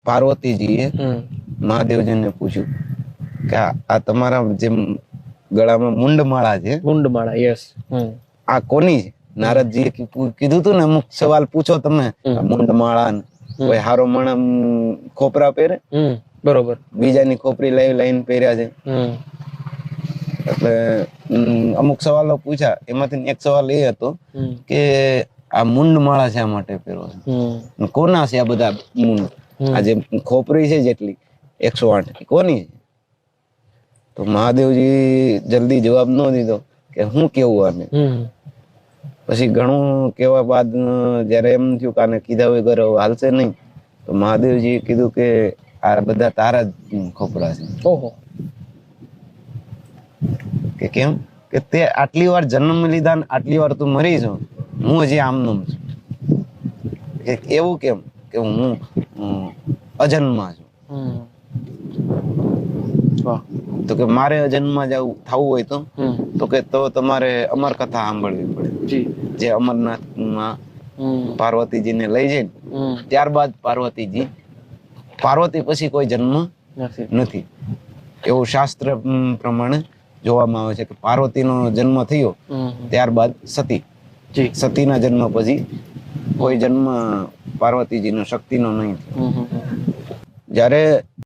પાર્વતીજીએ મહાદેવજીને પૂછ્યું કે આ તમારા જે ગળામાં મુંડમાળા છે, મુંડમાળા, યસ, આ કોની છે? નારદજીએ કીધું તું ને અમુક સવાલ પૂછો તમે, મુંડમાળા કોઈ હારો માણસ ખોપરા પહેરે, બરોબર, બીજાની ખોપરી લઈને પહેર્યા છે. એટલે અમુક સવાલો પૂછ્યા, એમાંથી એક સવાલ એ હતો કે આ મુંડમાળા શા માટે પહેરો છે, કોના છે આ બધા મુંડ, આ જે ખોપરી છે જેટલી 108 કોની છે? તો મહાદેવજી જલ્દી જવાબ ન દીધો કે હું કેવું આને. પછી ઘણું કેવા બાદ જયારે એમ થયું કે આને કીધા વગર હાલશે નહીં, તો મહાદેવજીએ કીધું કે આ બધા તારા જ ખોપરા છે. ઓહો. કે કેમ? કે તે આટલી વાર જન્મ લીધા ને આટલી વાર તું મરી છો, હું હજી આમનું છું. એવું કેમ? કે હું અજન્મા છું. તો કે મારે અજન્મા થવું હોય તો કે તો તમારે અમર કથા સાંભળવી પડે. જે અમરનાથમાં પાર્વતીજીને લઈ જાય ત્યારબાદ પાર્વતી પછી કોઈ જન્મ નથી, એવું શાસ્ત્ર પ્રમાણે જોવામાં આવે છે કે પાર્વતીનો જન્મ થયો ત્યારબાદ સતીના જન્મ પછી કોઈ જન્મ પાર્વતીજીનો શક્તિનો નહીં થયો. જ્યારે